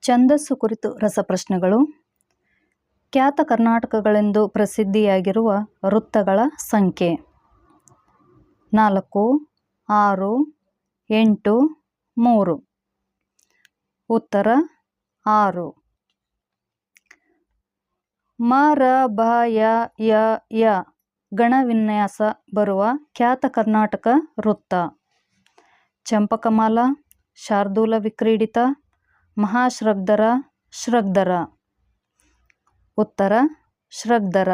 ಛಂದಸ್ಸು ಕುರಿತು ರಸಪ್ರಶ್ನೆಗಳು. ಖ್ಯಾತ ಕರ್ನಾಟಕಗಳೆಂದು ಪ್ರಸಿದ್ಧಿಯಾಗಿರುವ ವೃತ್ತಗಳ ಸಂಖ್ಯೆ 4, 6, 8, 3. ಉತ್ತರ 6. ಮ ರ ಬ ಯ ಗಣವಿನ್ಯಾಸ ಬರುವ ಖ್ಯಾತ ಕರ್ನಾಟಕ ವೃತ್ತ ಚಂಪಕಮಾಲ, ಶಾರ್ದೂಲ ವಿಕ್ರೀಡಿತ, ಮಹಾಶ್ರಗ್ಧರ, ಶ್ರಗ್ಧರ. ಉತ್ತರ ಶ್ರಗ್ಧರ.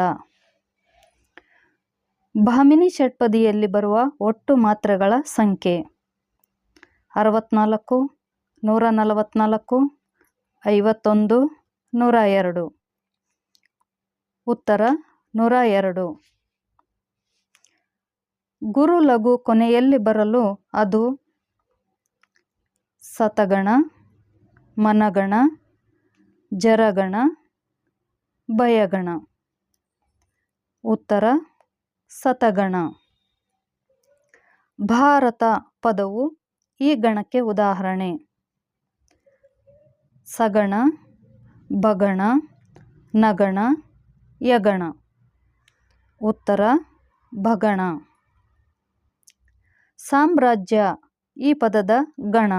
ಭಾಮಿನಿ ಷಟ್ಪದಿಯಲ್ಲಿ ಬರುವ ಒಟ್ಟು ಮಾತ್ರೆಗಳ ಸಂಖ್ಯೆ 64, 144, 51, 102. ಉತ್ತರ 102. ಗುರು ಲಘು ಕೊನೆಯಲ್ಲಿ ಬರಲು ಅದು ಸತಗಣ, ಮನಗಣ, ಜರಗಣ, ಭಯಗಣ. ಉತ್ತರ ಸತಗಣ. ಭಾರತ ಪದವು ಈ ಗಣಕ್ಕೆ ಉದಾಹರಣೆ. ಸಗಣ, ಭಗಣ, ನಗಣ, ಯಗಣ. ಉತ್ತರ ಭಗಣ. ಸಾಮ್ರಾಜ್ಯ ಈ ಪದದ ಗಣ.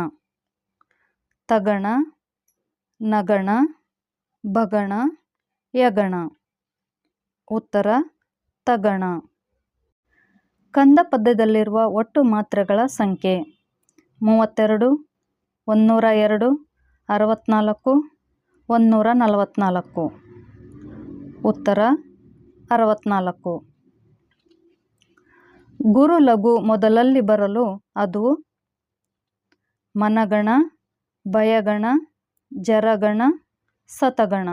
ತಗಣ, ನಗಣ, ಭಗಣ, ಯಗಣ. ಉತ್ತರ ತಗಣ. ಕಂದ ಪದ್ಯದಲ್ಲಿರುವ ಒಟ್ಟು ಮಾತ್ರೆಗಳ ಸಂಖ್ಯೆ 32, 102, 64, 144. ಉತ್ತರ 64. ಗುರು ಲಘು ಮೊದಲಲ್ಲಿ ಬರಲು ಅದು ಮನಗಣ, ಭಯಗಣ, ಜರಗಣ, ಸತಗಣ.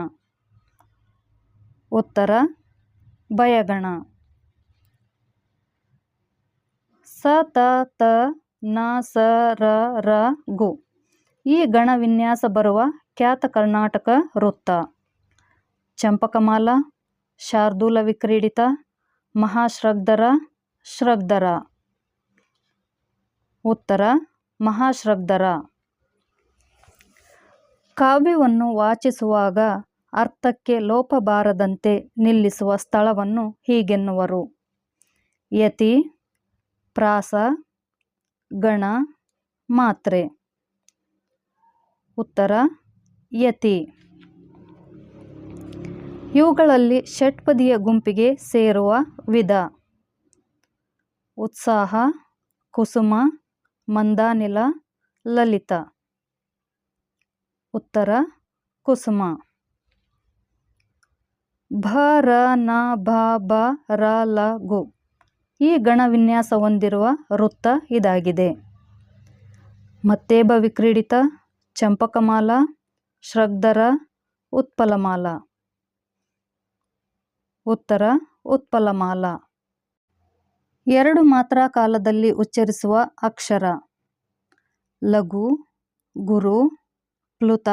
ಉತ್ತರ ಭಯಗಣ. ಸ ತ ತ ನ ಸ ರ ರ ಗು ಈ ಗಣವಿನ್ಯಾಸ ಬರುವ ಖ್ಯಾತ ಕರ್ನಾಟಕ ವೃತ್ತ ಚಂಪಕಮಾಲ, ಶಾರ್ದೂಲ ವಿಕ್ರೀಡಿತ, ಮಹಾಶ್ರಗ್ಧರ, ಶ್ರಗ್ಧರ. ಉತ್ತರ ಮಹಾಶ್ರಗ್ಧರ. ಕಾವ್ಯವನ್ನು ವಾಚಿಸುವಾಗ ಅರ್ಥಕ್ಕೆ ಲೋಪ ಬಾರದಂತೆ ನಿಲ್ಲಿಸುವ ಸ್ಥಳವನ್ನು ಹೀಗೆನ್ನುವರು: ಯತಿ, ಪ್ರಾಸ, ಗಣ, ಮಾತ್ರೆ. ಉತ್ತರ ಯತಿ. ಇವುಗಳಲ್ಲಿ ಷಟ್ಪದಿಯ ಗುಂಪಿಗೆ ಸೇರುವ ವಿಧ ಉತ್ಸಾಹ, ಕುಸುಮ, ಮಂದಾನಿಲ, ಲಲಿತ. ಉತ್ತರ ಕುಸುಮ. ಭ ರ ನ ಭ ಬ ರ ಲ ಗು ಈ ಗಣವಿನ್ಯಾಸ ಹೊಂದಿರುವ ವೃತ್ತ ಇದಾಗಿದೆ. ಮತ್ತೇಬ ವಿಕ್ರೀಡಿತ, ಚಂಪಕಮಾಲ, ಶ್ರಗ್ಧರ, ಉತ್ಪಲಮಾಲ. ಉತ್ತರ ಉತ್ಪಲಮಾಲ. 2 ಮಾತ್ರಾ ಕಾಲದಲ್ಲಿ ಉಚ್ಚರಿಸುವ ಅಕ್ಷರ ಲಘು, ಗುರು, ಪ್ಲುತ,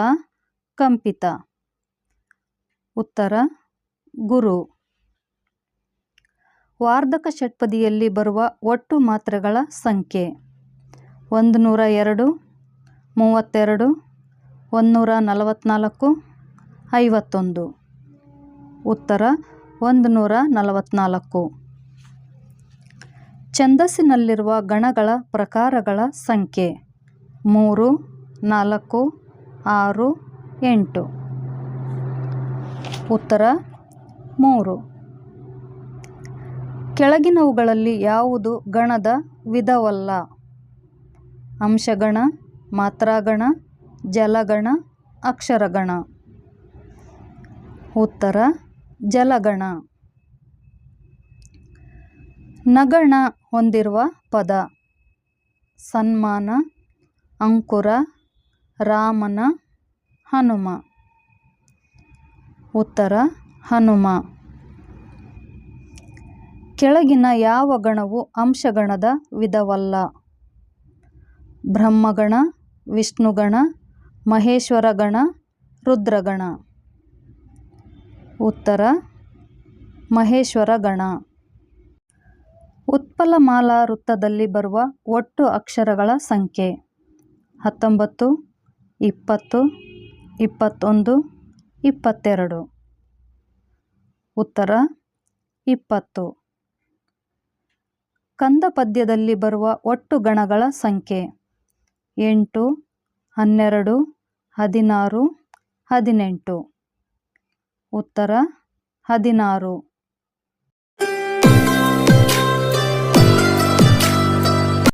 ಕಂಪಿತ. ಉತ್ತರ ಗುರು. ವಾರ್ಧಕ ಷಟ್ಪದಿಯಲ್ಲಿ ಬರುವ ಒಟ್ಟು ಮಾತ್ರೆಗಳ ಸಂಖ್ಯೆ 102, 32, 144, 51. ಉತ್ತರ 144. ಛಂದಸ್ಸಿನಲ್ಲಿರುವ ಗಣಗಳ ಪ್ರಕಾರಗಳ ಸಂಖ್ಯೆ 3, 4, 6, 8. ಉತ್ತರ 3. ಕೆಳಗಿನವುಗಳಲ್ಲಿ ಯಾವುದು ಗಣದ ವಿಧವಲ್ಲ? ಅಂಶಗಣ, ಮಾತ್ರಾಗಣ, ಜಲಗಣ, ಅಕ್ಷರಗಣ. ಉತ್ತರ ಜಲಗಣ. ನಗಣ ಹೊಂದಿರುವ ಪದ ಸನ್ಮಾನ, ಅಂಕುರ, ರಾಮನ, ಹನುಮ. ಉತ್ತರ ಹನುಮ. ಕೆಳಗಿನ ಯಾವ ಗಣವು ಅಂಶಗಣದ ವಿಧವಲ್ಲ? ಬ್ರಹ್ಮಗಣ, ವಿಷ್ಣುಗಣ, ಮಹೇಶ್ವರಗಣ, ರುದ್ರಗಣ. ಉತ್ತರ ಮಹೇಶ್ವರಗಣ. ಉತ್ಪಲಮಾಲಾ ವೃತ್ತದಲ್ಲಿ ಬರುವ ಒಟ್ಟು ಅಕ್ಷರಗಳ ಸಂಖ್ಯೆ 19, 20, 21, 22. ಉತ್ತರ 20. ಕಂದ ಪದ್ಯದಲ್ಲಿ ಬರುವ ಒಟ್ಟು ಗಣಗಳ ಸಂಖ್ಯೆ 8, 12, 16, 18. ಉತ್ತರ 16.